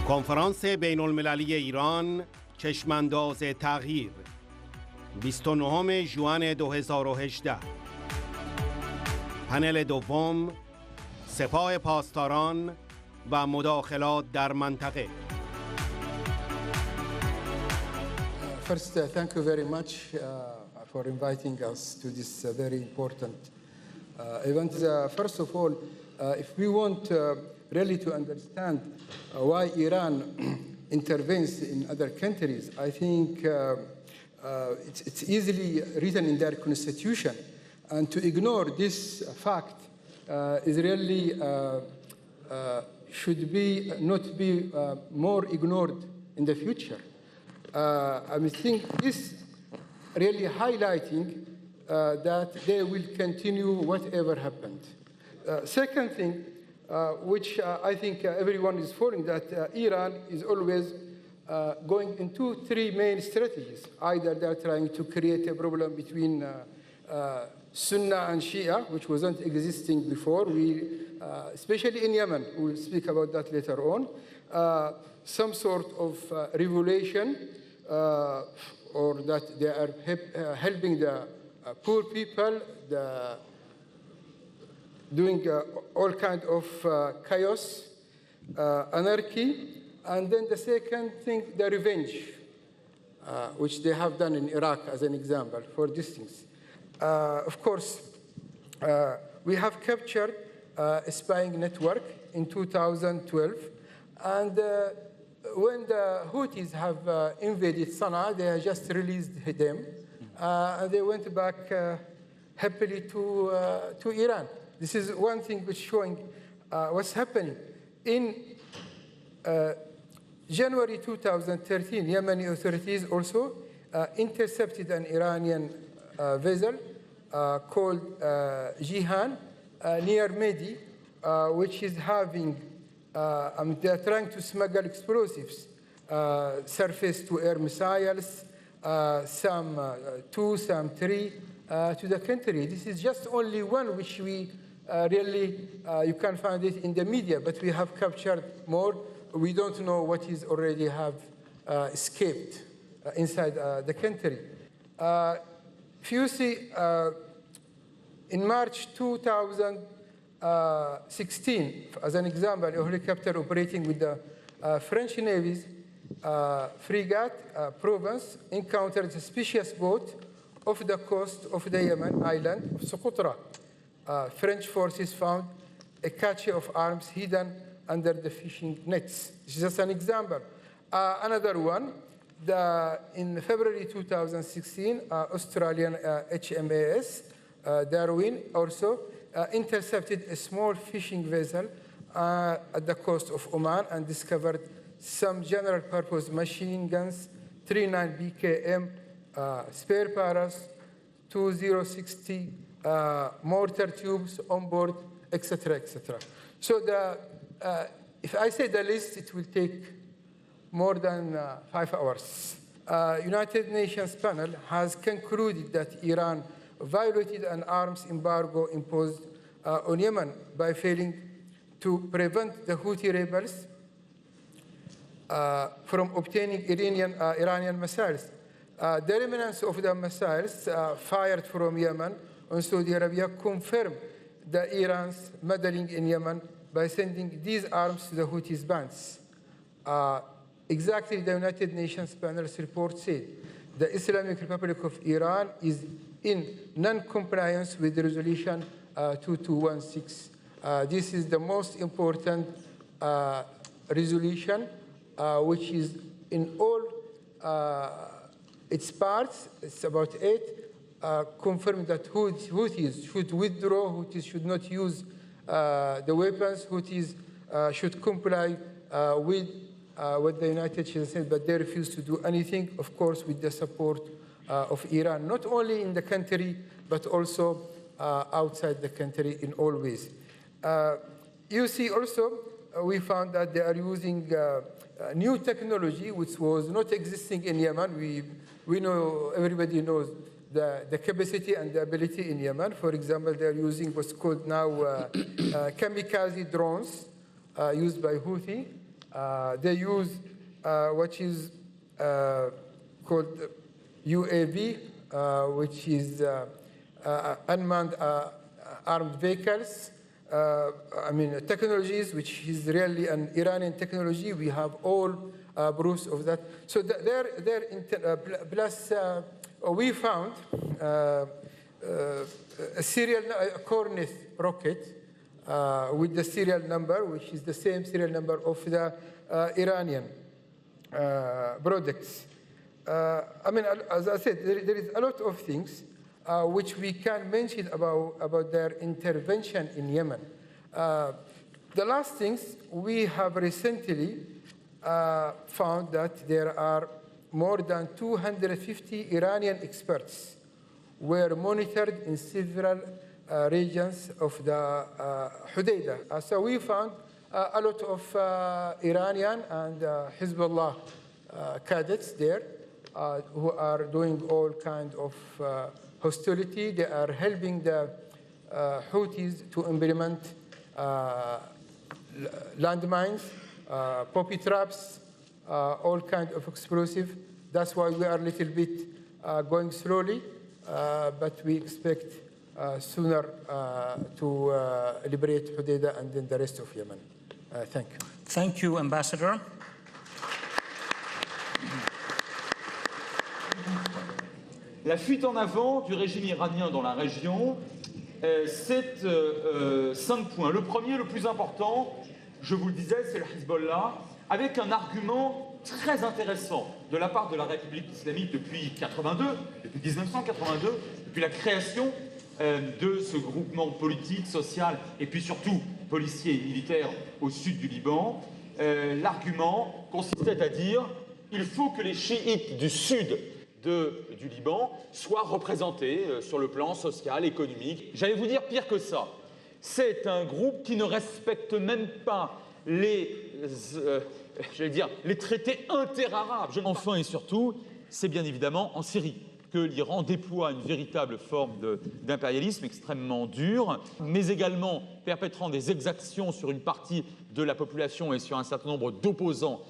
کنفرانس بین المللی ایران چشمانداز تغییر 29 ژوئن 2018 پنل دوم سپاه پاسداران و مداخلات در منطقه. First, thank you very much for inviting us to this very important event. First of all, if we want really to understand why Iran intervenes in other countries, I think it's easily written in their constitution. And to ignore this fact is really should be not be more ignored in the future. I think this really highlighting that they will continue whatever happened. Second thing, which I think everyone is following, that Iran is always going into three main strategies. Either they're trying to create a problem between Sunni and Shia, which wasn't existing before. Especially in Yemen, we'll speak about that later on. Some sort of revolution, or that they are helping the poor people, doing all kind of chaos, anarchy, and then the second thing, the revenge, which they have done in Iraq as an example for these things. Of course, we have captured a spying network in 2012, and when the Houthis have invaded Sana'a, they just released them, and they went back happily to Iran. This is one thing which showing what's happening. In January 2013, Yemeni authorities also intercepted an Iranian vessel called Jihan near Mehdi, which is having, they are trying to smuggle explosives, surface-to-air missiles, some 2, some 3, to the country. This is just only one which we really, you can find it in the media, but we have captured more. We don't know what is already have escaped inside the country. If you see, in March 2016, as an example, a helicopter operating with the French Navy's frigate Provence encountered a suspicious boat off the coast of the Yemen island of Socotra. French forces found a cache of arms hidden under the fishing nets. This is just an example. Another one, in February 2016, Australian HMAS Darwin also intercepted a small fishing vessel at the coast of Oman and discovered some general-purpose machine guns, 39 BKM spare barrels, 2060 mortar tubes on board, etc., etc. So if I say the list, it will take more than 5 hours. United Nations panel has concluded that Iran violated an arms embargo imposed on Yemen by failing to prevent the Houthi rebels from obtaining Iranian missiles. The remnants of the missiles fired from Yemen on Saudi Arabia confirmed Iran's meddling in Yemen by sending these arms to the Houthis' bands. Exactly, the United Nations panel's report said the Islamic Republic of Iran is in non-compliance with Resolution 2216. This is the most important resolution, which is in all its parts, it's about 8, confirm that Houthis should withdraw, Houthis should not use the weapons, Houthis should comply with what the United States said, but they refuse to do anything, of course, with the support of Iran, not only in the country, but also outside the country in all ways. You see also, we found that they are using new technology, which was not existing in Yemen. We know, everybody knows the capacity and the ability in Yemen. For example, they are using what's called now kamikaze drones used by Houthi. They use what is called UAV, which is unmanned armed vehicles. Technologies, which is really an Iranian technology. We have all proofs of that. So plus we found a serial Kornet rocket with the serial number, which is the same serial number of the Iranian products. As I said, there is a lot of things which we can mention about their intervention in Yemen. The last things, we have recently found that there are more than 250 Iranian experts were monitored in several regions of the Hudaydah. So we found a lot of Iranian and Hezbollah cadets there who are doing all kinds of hostility. They are helping the Houthis to implement landmines, poppy traps, all kinds of explosive. That's why we are a little bit going slowly, but we expect sooner to liberate Hudaydah and then the rest of Yemen. Thank you. Thank you, Ambassador. La fuite en avant du régime iranien dans la région, c'est 5 points. Le premier, le plus important, je vous le disais, c'est le Hezbollah, avec un argument très intéressant de la part de la République islamique depuis 1982, depuis la création de ce groupement politique, social et puis surtout policier et militaire au sud du Liban. L'argument consistait à dire il faut que les chiites du sud du Liban soient représentés sur le plan social, économique. J'allais vous dire pire que ça. C'est un groupe qui ne respecte même pas les traités interarabes. Enfin et surtout, c'est bien évidemment en Syrie que l'Iran déploie une véritable forme d'impérialisme extrêmement dur, mais également perpétrant des exactions sur une partie de la population et sur un certain nombre d'opposants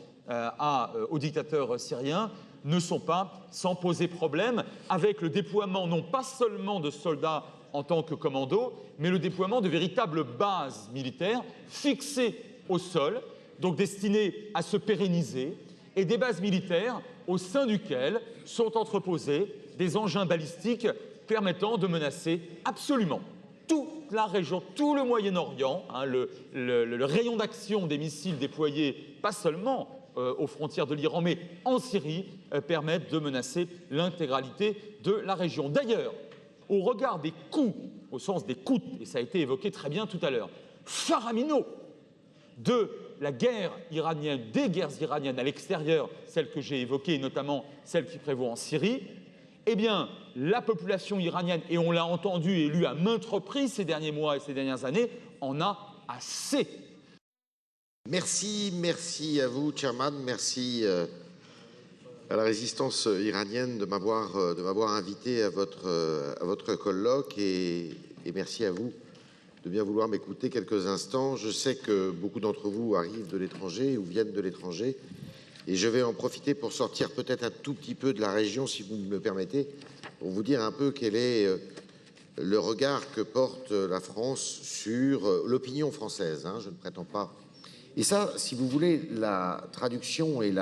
au dictateur syrien, ne sont pas sans poser problème, avec le déploiement non pas seulement de soldats en tant que commandos, mais le déploiement de véritables bases militaires fixées au sol, donc destinées à se pérenniser, et des bases militaires au sein duquel sont entreposés des engins balistiques permettant de menacer absolument toute la région, tout le Moyen-Orient. Le rayon d'action des missiles déployés, pas seulement aux frontières de l'Iran, mais en Syrie, permettent de menacer l'intégralité de la région. D'ailleurs, au regard des coûts, au sens des coûts, et ça a été évoqué très bien tout à l'heure, faraminaux de la guerre iranienne, des guerres iraniennes à l'extérieur, celles que j'ai évoquées, notamment celles qui prévaut en Syrie, eh bien, la population iranienne, et on l'a entendu et lu à maintes reprises ces derniers mois et ces dernières années, en a assez. Merci à vous, Chairman. Merci à la résistance iranienne de m'avoir invité à votre colloque et merci à vous de bien vouloir m'écouter quelques instants. Je sais que beaucoup d'entre vous arrivent de l'étranger ou viennent de l'étranger et je vais en profiter pour sortir peut-être un tout petit peu de la région, si vous me le permettez, pour vous dire un peu quel est le regard que porte la France sur l'opinion française. Je ne prétends pas. Et ça, si vous voulez, la traduction et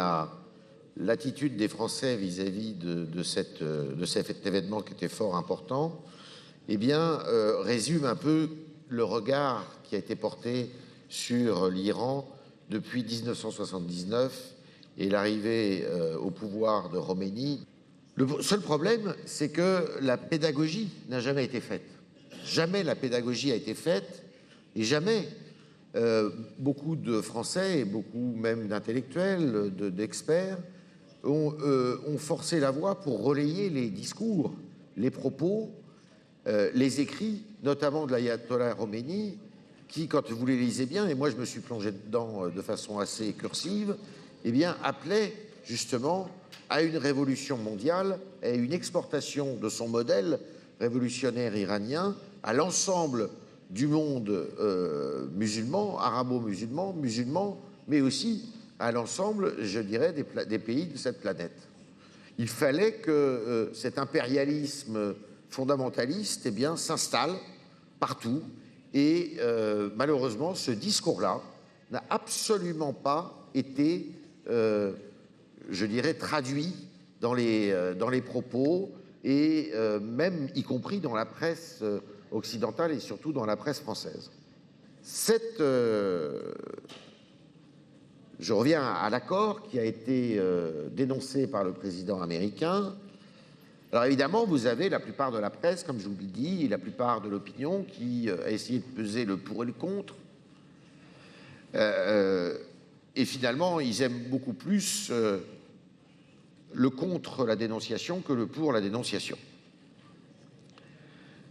l'attitude des Français vis-à-vis de cet événement qui était fort important, eh bien, résume un peu le regard qui a été porté sur l'Iran depuis 1979 et l'arrivée au pouvoir de Khomeini. Le seul problème, c'est que la pédagogie n'a jamais été faite. Jamais la pédagogie a été faite et jamais beaucoup de Français et beaucoup même d'intellectuels, d'experts ont forcé la voie pour relayer les discours, les propos, les écrits, notamment de l'ayatollah Khomeini, qui, quand vous les lisez bien, et moi je me suis plongé dedans de façon assez cursive, eh bien, appelait justement à une révolution mondiale et une exportation de son modèle révolutionnaire iranien à l'ensemble du monde musulman, arabo-musulman, mais aussi à l'ensemble, je dirais, des pays de cette planète. Il fallait que cet impérialisme fondamentaliste, eh bien, s'installe partout. Et malheureusement, ce discours-là n'a absolument pas été, je dirais, traduit dans les propos et même, y compris dans la presse occidentale et surtout dans la presse française. Je reviens à l'accord qui a été dénoncé par le président américain. Alors évidemment, vous avez la plupart de la presse, comme je vous l'ai dit, et la plupart de l'opinion qui a essayé de peser le pour et le contre. Et finalement, ils aiment beaucoup plus le contre la dénonciation que le pour la dénonciation.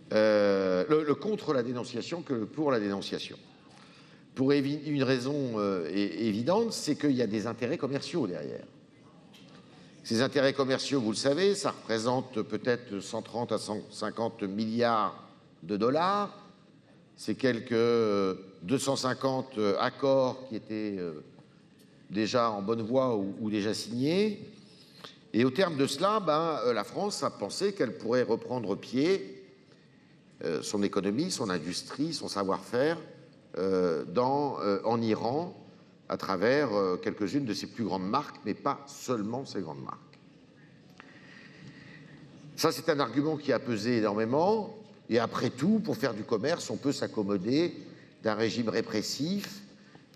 Le contre la dénonciation que le pour la dénonciation. Pour une raison évidente, c'est qu'il y a des intérêts commerciaux derrière. Ces intérêts commerciaux, vous le savez, ça représente peut-être 130 à 150 milliards de dollars. C'est quelques 250 accords qui étaient déjà en bonne voie ou déjà signés. Et au terme de cela, la France a pensé qu'elle pourrait reprendre pied, son économie, son industrie, son savoir-faire, en Iran, à travers quelques-unes de ses plus grandes marques, mais pas seulement ces grandes marques. Ça, c'est un argument qui a pesé énormément. Et après tout, pour faire du commerce, on peut s'accommoder d'un régime répressif,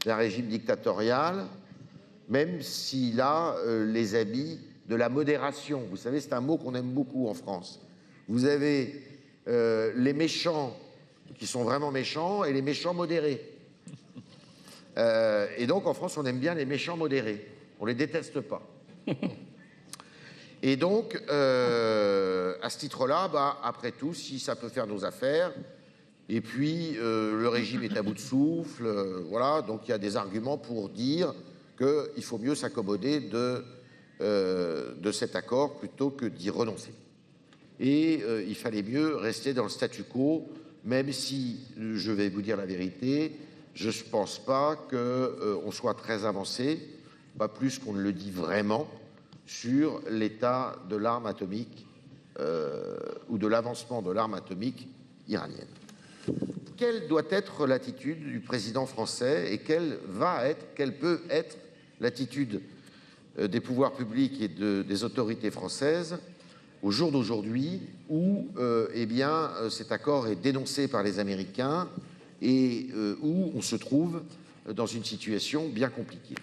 d'un régime dictatorial, même s'il a les habits de la modération. Vous savez, c'est un mot qu'on aime beaucoup en France. Vous avez les méchants qui sont vraiment méchants et les méchants modérés. Et donc, en France, on aime bien les méchants modérés. On ne les déteste pas. Et donc, à ce titre-là, après tout, si ça peut faire nos affaires, et puis le régime est à bout de souffle, voilà, donc il y a des arguments pour dire qu'il faut mieux s'accommoder de cet accord plutôt que d'y renoncer. Et il fallait mieux rester dans le statu quo, même si, je vais vous dire la vérité, je ne pense pas qu'on soit très avancé, pas plus qu'on ne le dit vraiment, sur l'état de l'arme atomique ou de l'avancement de l'arme atomique iranienne. Quelle doit être l'attitude du président français et quelle peut être l'attitude des pouvoirs publics et des autorités françaises au jour d'aujourd'hui où cet accord est dénoncé par les Américains et où on se trouve dans une situation bien compliquée.